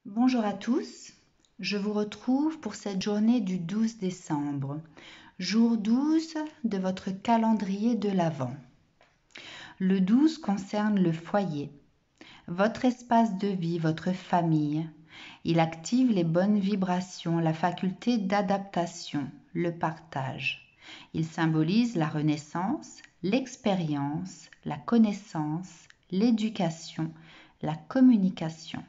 Bonjour à tous, je vous retrouve pour cette journée du 12 décembre, jour 12 de votre calendrier de l'Avent. Le 12 concerne le foyer, votre espace de vie, votre famille. Il active les bonnes vibrations, la faculté d'adaptation, le partage. Il symbolise la renaissance, l'expérience, la connaissance, l'éducation, la communication.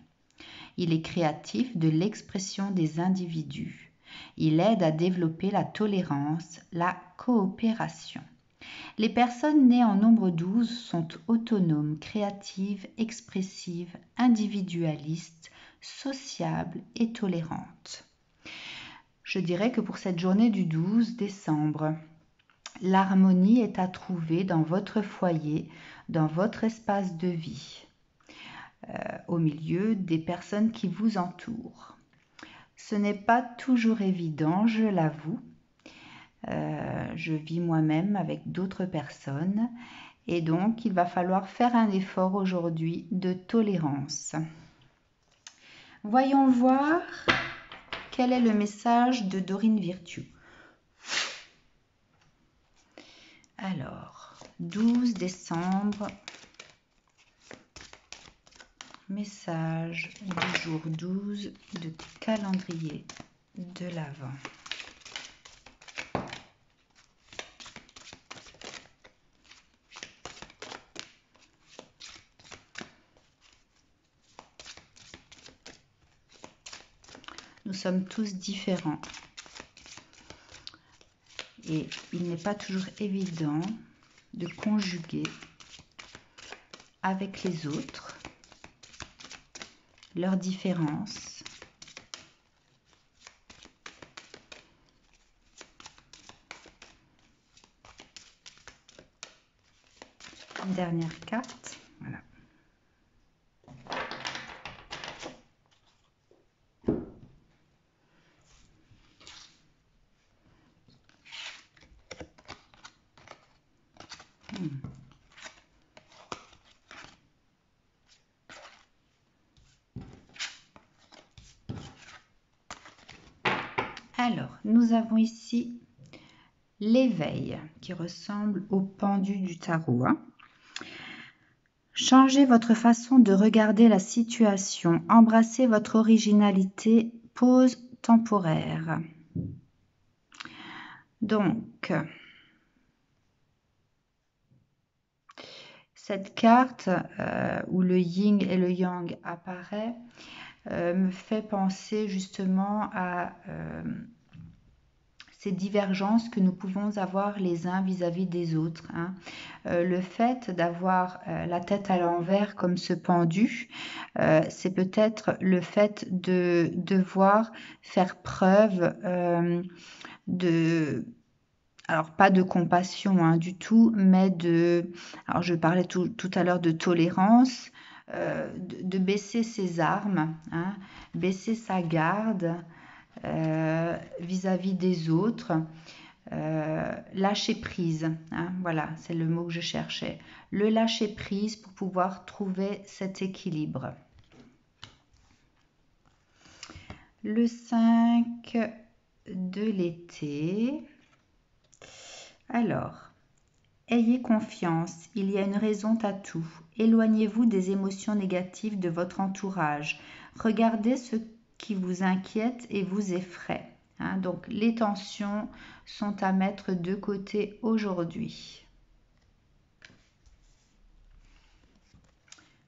Il est créatif de l'expression des individus. Il aide à développer la tolérance, la coopération. Les personnes nées en nombre 12 sont autonomes, créatives, expressives, individualistes, sociables et tolérantes. Je dirais que pour cette journée du 12 décembre, l'harmonie est à trouver dans votre foyer, dans votre espace de vie, au milieu des personnes qui vous entourent. Ce n'est pas toujours évident, je l'avoue. Je vis moi-même avec d'autres personnes et donc il va falloir faire un effort aujourd'hui de tolérance. Voyons voir quel est le message de Dorine Virtue. Alors, 12 décembre, message du jour 12 de calendrier de l'Avent. Nous sommes tous différents et il n'est pas toujours évident de conjuguer avec les autres leurs différences. Une dernière carte, voilà. Alors, nous avons ici l'éveil qui ressemble au pendu du tarot. Changez votre façon de regarder la situation, embrassez votre originalité, pause temporaire. Donc, cette carte où le yin et le yang apparaît me fait penser justement à ces divergences que nous pouvons avoir les uns vis-à-vis des autres. Le fait d'avoir la tête à l'envers comme ce pendu, c'est peut-être le fait de devoir faire preuve de... Alors, pas de compassion du tout, mais de... Alors, je parlais tout à l'heure de tolérance, de baisser ses armes, baisser sa garde vis-à-vis des autres. Lâcher prise, voilà, c'est le mot que je cherchais. Le lâcher prise pour pouvoir trouver cet équilibre. Le 5 de l'été. Alors, ayez confiance, il y a une raison à tout. Éloignez-vous des émotions négatives de votre entourage. Regardez ce qui vous inquiète et vous effraie. Donc, les tensions sont à mettre de côté aujourd'hui.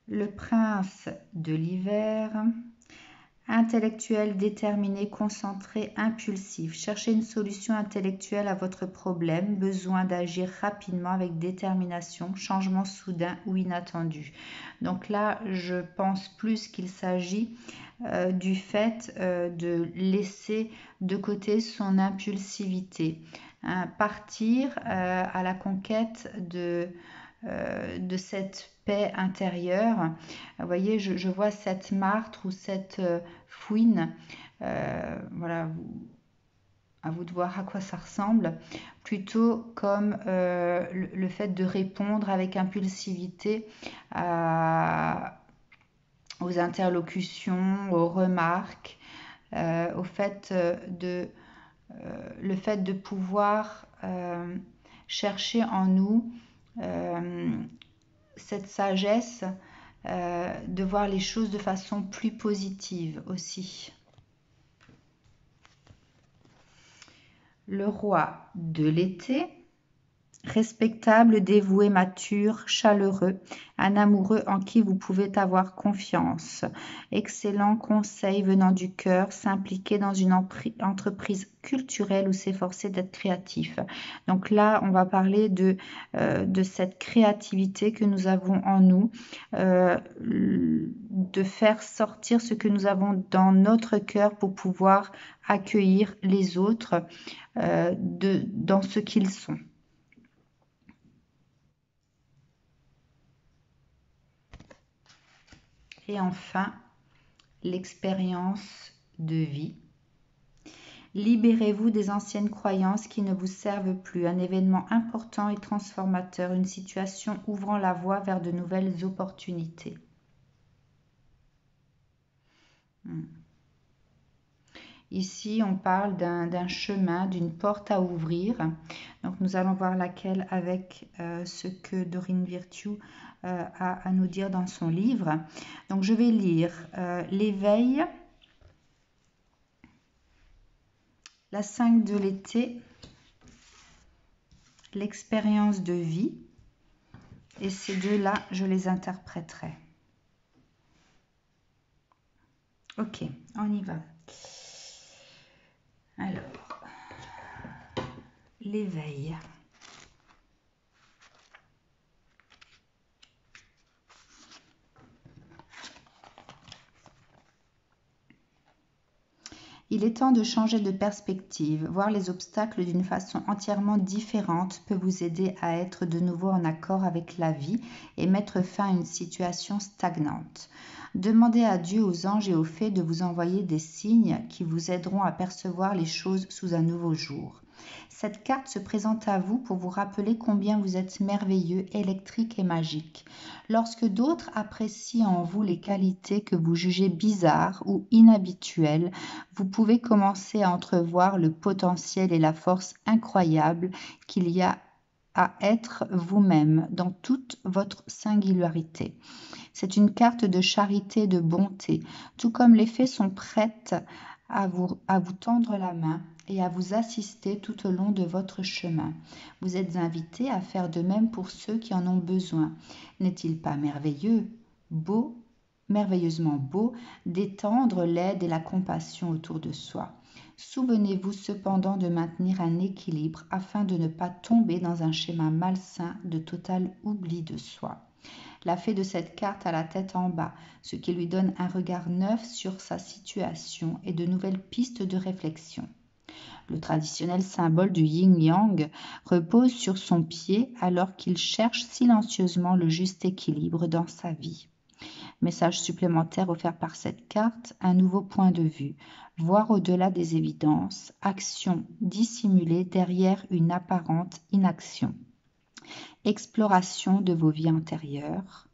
Le prince de l'hiver. Intellectuel, déterminé, concentré, impulsif. Cherchez une solution intellectuelle à votre problème. Besoin d'agir rapidement avec détermination. Changement soudain ou inattendu. Donc là, je pense plus qu'il s'agit du fait de laisser de côté son impulsivité. Partir à la conquête de cette paix intérieure. Vous voyez, je vois cette martre ou cette fouine. Voilà, à vous de voir à quoi ça ressemble. Plutôt comme le fait de répondre avec impulsivité à aux interlocutions, aux remarques, au fait le fait de pouvoir chercher en nous cette sagesse, de voir les choses de façon plus positive aussi. Le roi de l'été, respectable, dévoué, mature, chaleureux, un amoureux en qui vous pouvez avoir confiance. Excellent conseil venant du cœur, s'impliquer dans une entreprise culturelle ou s'efforcer d'être créatif. Donc là, on va parler de cette créativité que nous avons en nous, de faire sortir ce que nous avons dans notre cœur pour pouvoir accueillir les autres dans ce qu'ils sont. Et enfin, l'expérience de vie. Libérez-vous des anciennes croyances qui ne vous servent plus. Un événement important et transformateur, une situation ouvrant la voie vers de nouvelles opportunités. Ici, on parle d'un chemin, d'une porte à ouvrir. Donc, nous allons voir laquelle avec ce que Dorine Virtue a à nous dire dans son livre. Donc, je vais lire l'éveil, la 5 de l'été, l'expérience de vie. Et ces deux-là, je les interpréterai. Ok, on y va. Alors, l'éveil. Il est temps de changer de perspective. Voir les obstacles d'une façon entièrement différente peut vous aider à être de nouveau en accord avec la vie et mettre fin à une situation stagnante. Demandez à Dieu, aux anges et aux fées de vous envoyer des signes qui vous aideront à percevoir les choses sous un nouveau jour. Cette carte se présente à vous pour vous rappeler combien vous êtes merveilleux, électrique et magique. Lorsque d'autres apprécient en vous les qualités que vous jugez bizarres ou inhabituelles, vous pouvez commencer à entrevoir le potentiel et la force incroyable qu'il y a à être vous-même dans toute votre singularité. C'est une carte de charité et de bonté, tout comme les fées sont prêtes à vous tendre la main et à vous assister tout au long de votre chemin. Vous êtes invités à faire de même pour ceux qui en ont besoin. N'est-il pas merveilleux, beau, merveilleusement beau, d'étendre l'aide et la compassion autour de soi? Souvenez-vous cependant de maintenir un équilibre afin de ne pas tomber dans un schéma malsain de total oubli de soi. La fée de cette carte a la tête en bas, ce qui lui donne un regard neuf sur sa situation et de nouvelles pistes de réflexion. Le traditionnel symbole du yin-yang repose sur son pied alors qu'il cherche silencieusement le juste équilibre dans sa vie. Message supplémentaire offert par cette carte, un nouveau point de vue, voir au-delà des évidences, action dissimulée derrière une apparente inaction. Exploration de vos vies antérieures,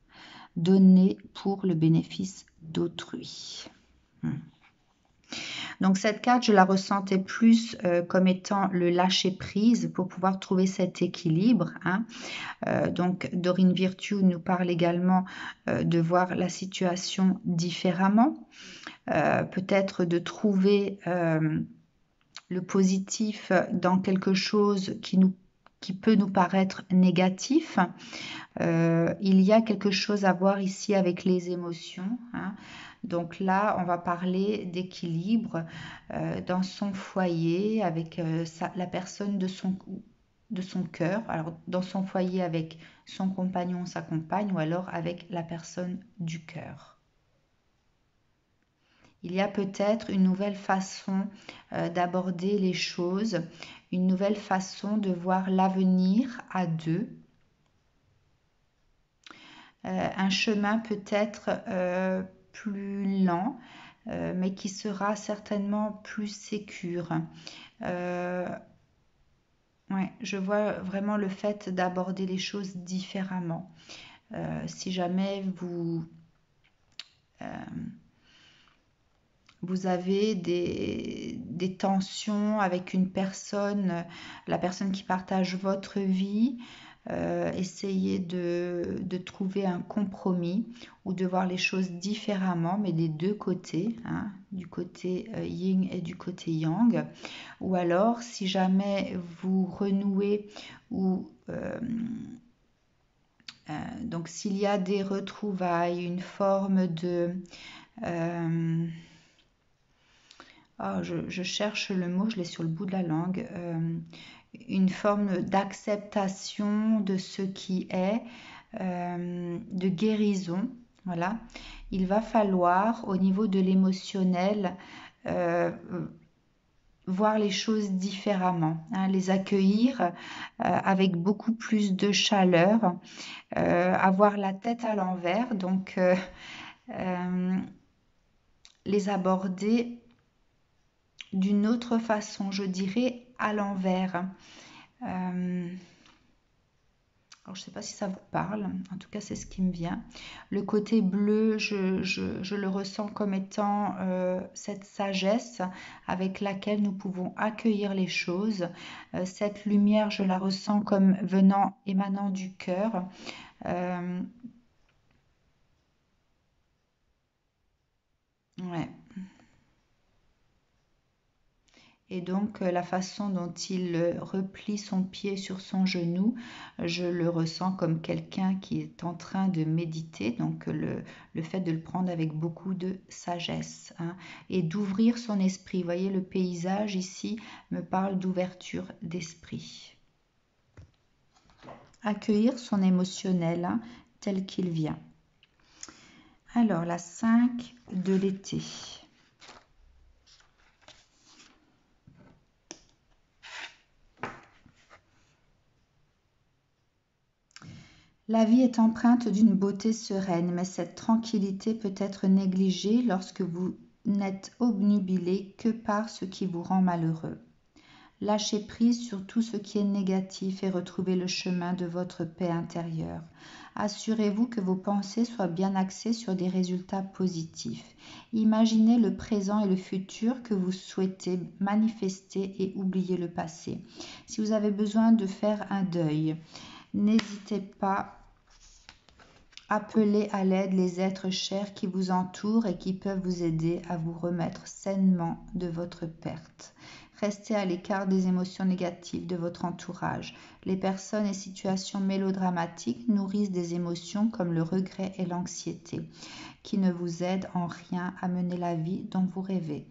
donnée pour le bénéfice d'autrui. Donc cette carte, je la ressentais plus comme étant le lâcher-prise pour pouvoir trouver cet équilibre. Donc Dorine Virtue nous parle également de voir la situation différemment, peut-être de trouver le positif dans quelque chose qui peut nous paraître négatif. Il y a quelque chose à voir ici avec les émotions. Donc là, on va parler d'équilibre dans son foyer avec la personne de son cœur. Alors dans son foyer avec son compagnon, sa compagne, ou alors avec la personne du cœur. Il y a peut-être une nouvelle façon d'aborder les choses, une nouvelle façon de voir l'avenir à deux. Un chemin peut-être plus lent, mais qui sera certainement plus sécure. Ouais, je vois vraiment le fait d'aborder les choses différemment. Si jamais vous avez des tensions avec une personne, la personne qui partage votre vie. Essayez de trouver un compromis ou de voir les choses différemment, mais des deux côtés, hein, du côté yin et du côté yang. Ou alors, si jamais vous renouez ou donc s'il y a des retrouvailles, une forme de... oh, je cherche le mot, je l'ai sur le bout de la langue. Une forme d'acceptation de ce qui est, de guérison. Voilà. Il va falloir, au niveau de l'émotionnel, voir les choses différemment, hein, les accueillir avec beaucoup plus de chaleur, avoir la tête à l'envers, donc les aborder d'une autre façon, je dirais à l'envers. Alors, je ne sais pas si ça vous parle, en tout cas c'est ce qui me vient. Le côté bleu, je le ressens comme étant cette sagesse avec laquelle nous pouvons accueillir les choses. Cette lumière, je la ressens comme venant, émanant du cœur. Ouais. Et donc la façon dont il replie son pied sur son genou, je le ressens comme quelqu'un qui est en train de méditer, donc le fait de le prendre avec beaucoup de sagesse, hein, et d'ouvrir son esprit. Vous voyez, le paysage ici me parle d'ouverture d'esprit. Accueillir son émotionnel, hein, tel qu'il vient. Alors la 5 de l'été. La vie est empreinte d'une beauté sereine, mais cette tranquillité peut être négligée lorsque vous n'êtes obnubilé que par ce qui vous rend malheureux. Lâchez prise sur tout ce qui est négatif et retrouvez le chemin de votre paix intérieure. Assurez-vous que vos pensées soient bien axées sur des résultats positifs. Imaginez le présent et le futur que vous souhaitez manifester et oubliez le passé. Si vous avez besoin de faire un deuil, n'hésitez pas à appeler à l'aide les êtres chers qui vous entourent et qui peuvent vous aider à vous remettre sainement de votre perte. Restez à l'écart des émotions négatives de votre entourage. Les personnes et situations mélodramatiques nourrissent des émotions comme le regret et l'anxiété, qui ne vous aident en rien à mener la vie dont vous rêvez.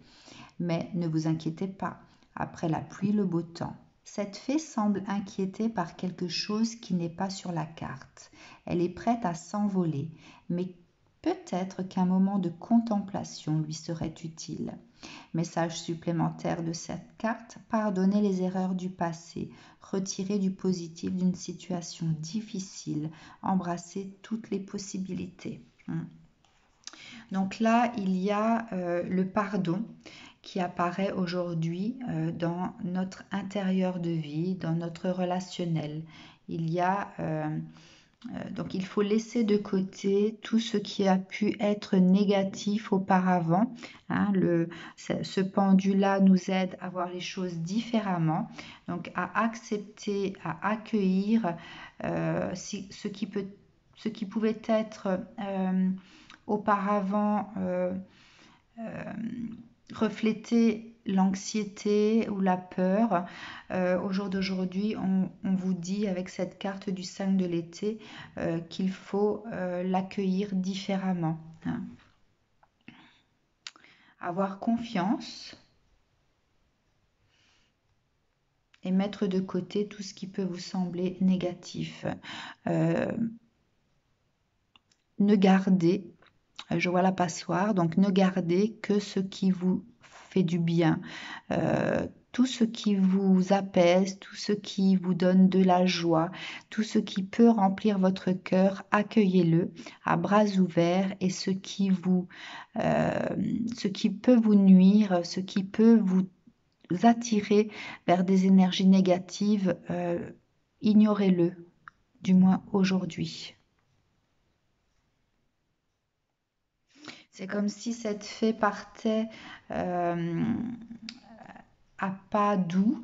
Mais ne vous inquiétez pas, après la pluie, le beau temps. Cette fée semble inquiétée par quelque chose qui n'est pas sur la carte. Elle est prête à s'envoler, mais peut-être qu'un moment de contemplation lui serait utile. Message supplémentaire de cette carte, pardonnez les erreurs du passé, retirez du positif d'une situation difficile, embrassez toutes les possibilités. Donc là, il y a le pardon qui apparaît aujourd'hui dans notre intérieur de vie, dans notre relationnel. Il y a donc il faut laisser de côté tout ce qui a pu être négatif auparavant. Hein, ce pendu-là nous aide à voir les choses différemment, donc à accepter, à accueillir ce qui pouvait être auparavant refléter l'anxiété ou la peur. Au jour d'aujourd'hui, on vous dit avec cette carte du 5 de l'été qu'il faut l'accueillir différemment. Hein. Avoir confiance et mettre de côté tout ce qui peut vous sembler négatif. Ne gardez, je vois la passoire, donc ne gardez que ce qui vous fait du bien. Tout ce qui vous apaise, tout ce qui vous donne de la joie, tout ce qui peut remplir votre cœur, accueillez-le à bras ouverts, et ce qui peut vous nuire, ce qui peut vous attirer vers des énergies négatives, ignorez-le, du moins aujourd'hui. C'est comme si cette fée partait à pas doux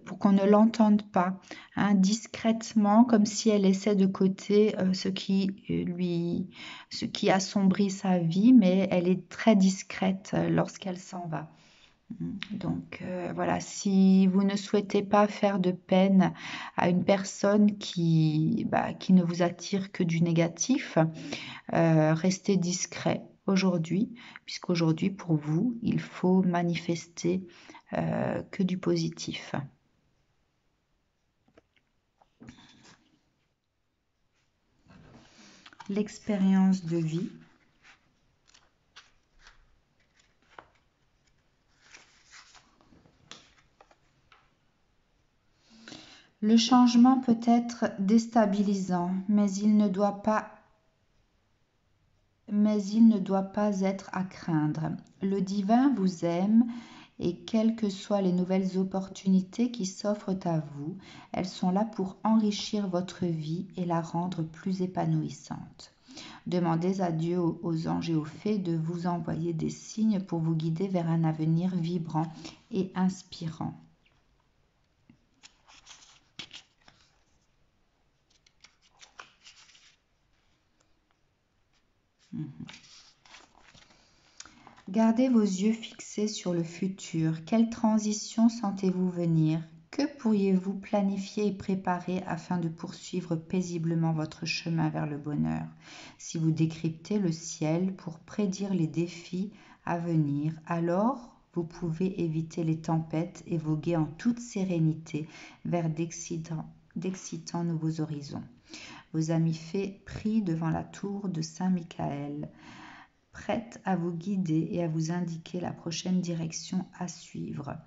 pour qu'on ne l'entende pas, hein, discrètement, comme si elle laissait de côté ce qui assombrit sa vie, mais elle est très discrète lorsqu'elle s'en va. Donc voilà, si vous ne souhaitez pas faire de peine à une personne qui ne vous attire que du négatif, restez discret aujourd'hui, puisqu'aujourd'hui pour vous, il faut manifester que du positif. L'expérience de vie. Le changement peut être déstabilisant, mais il ne doit pas être à craindre. Le divin vous aime et quelles que soient les nouvelles opportunités qui s'offrent à vous, elles sont là pour enrichir votre vie et la rendre plus épanouissante. Demandez à Dieu, aux anges et aux fées de vous envoyer des signes pour vous guider vers un avenir vibrant et inspirant. Gardez vos yeux fixés sur le futur. Quelle transition sentez-vous venir? Que pourriez-vous planifier et préparer afin de poursuivre paisiblement votre chemin vers le bonheur? Si vous décryptez le ciel pour prédire les défis à venir, alors vous pouvez éviter les tempêtes et voguer en toute sérénité vers d'excitants nouveaux horizons. Vos amis fées prient devant la tour de Saint-Michael, prête à vous guider et à vous indiquer la prochaine direction à suivre.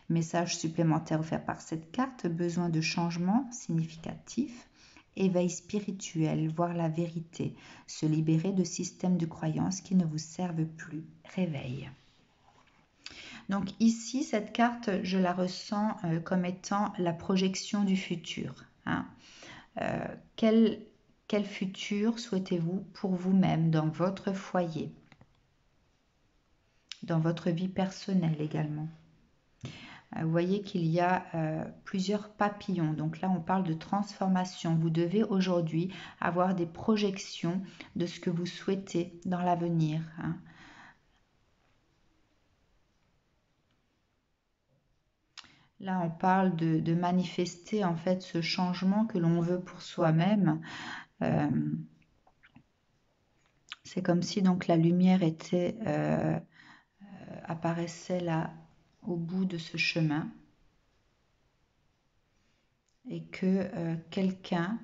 Message supplémentaire offert par cette carte, besoin de changement significatif, éveil spirituel, voir la vérité, se libérer de systèmes de croyances qui ne vous servent plus, réveil. Donc ici, cette carte, je la ressens comme étant la projection du futur. Hein. Quel futur souhaitez-vous pour vous-même dans votre foyer, dans votre vie personnelle également? Vous voyez qu'il y a plusieurs papillons. Donc là, on parle de transformation. Vous devez aujourd'hui avoir des projections de ce que vous souhaitez dans l'avenir. Hein. Là, on parle de manifester en fait ce changement que l'on veut pour soi-même. C'est comme si donc la lumière apparaissait là au bout de ce chemin et que quelqu'un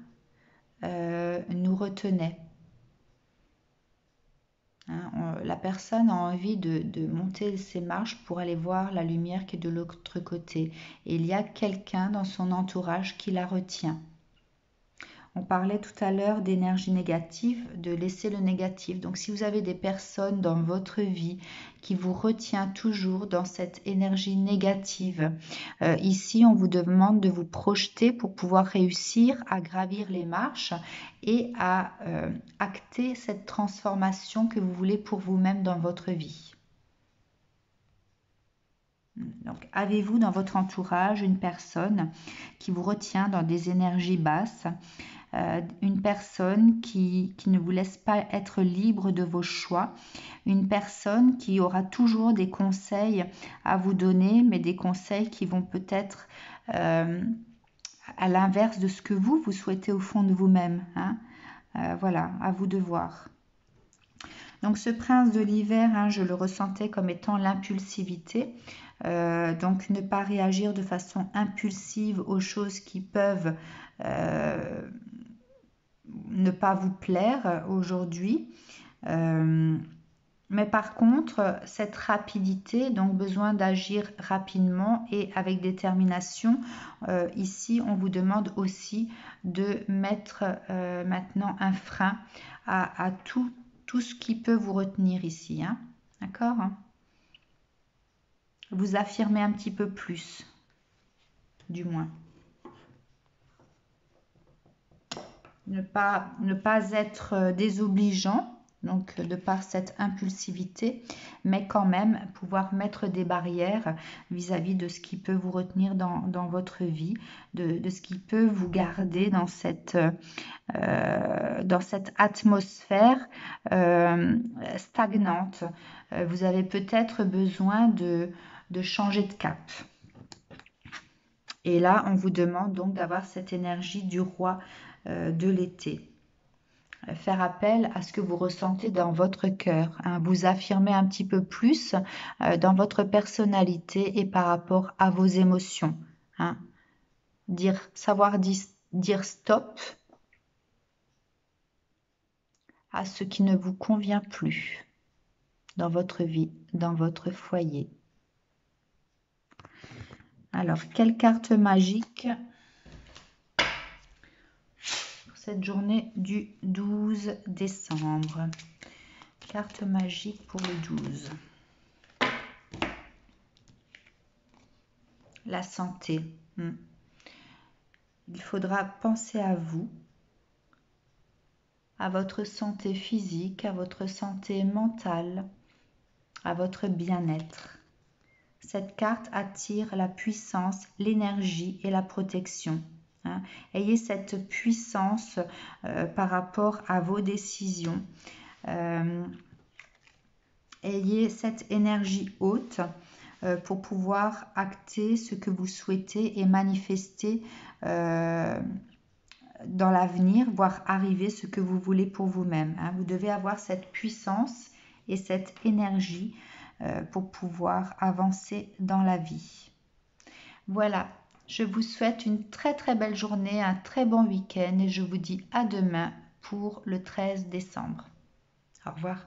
nous retenait. Hein, la personne a envie de monter ses marches pour aller voir la lumière qui est de l'autre côté. Et il y a quelqu'un dans son entourage qui la retient. On parlait tout à l'heure d'énergie négative, de laisser le négatif. Donc si vous avez des personnes dans votre vie qui vous retient toujours dans cette énergie négative, ici on vous demande de vous projeter pour pouvoir réussir à gravir les marches et à acter cette transformation que vous voulez pour vous-même dans votre vie. Donc, avez-vous dans votre entourage une personne qui vous retient dans des énergies basses, une personne qui ne vous laisse pas être libre de vos choix, une personne qui aura toujours des conseils à vous donner, mais des conseils qui vont peut-être à l'inverse de ce que vous souhaitez au fond de vous-même. Hein. Voilà, à vous de voir. Donc ce prince de l'hiver, hein, je le ressentais comme étant l'impulsivité. Donc ne pas réagir de façon impulsive aux choses qui peuvent ne pas vous plaire aujourd'hui. Mais par contre, cette rapidité, donc besoin d'agir rapidement et avec détermination, ici on vous demande aussi de mettre maintenant un frein à tout ce qui peut vous retenir ici. Hein. D'accord? Vous affirmez un petit peu plus, du moins. Ne pas être désobligeant donc de par cette impulsivité, mais quand même pouvoir mettre des barrières vis-à-vis de ce qui peut vous retenir dans votre vie, de ce qui peut vous garder dans cette atmosphère stagnante. Vous avez peut-être besoin de changer de cap. Et là, on vous demande donc d'avoir cette énergie du roi de l'été. Faire appel à ce que vous ressentez dans votre cœur, hein, vous affirmer un petit peu plus dans votre personnalité et par rapport à vos émotions. Hein. Savoir dire stop à ce qui ne vous convient plus dans votre vie, dans votre foyer. Alors, quelle carte magique pour cette journée du 12 décembre? Carte magique pour le 12. La santé. Il faudra penser à vous, à votre santé physique, à votre santé mentale, à votre bien-être. Cette carte attire la puissance, l'énergie et la protection. Hein. Ayez cette puissance par rapport à vos décisions. Ayez cette énergie haute pour pouvoir acter ce que vous souhaitez et manifester dans l'avenir, voir arriver ce que vous voulez pour vous-même. Hein. Vous devez avoir cette puissance et cette énergie pour pouvoir avancer dans la vie. Voilà, je vous souhaite une très très belle journée, un très bon week-end et je vous dis à demain pour le 13 décembre. Au revoir.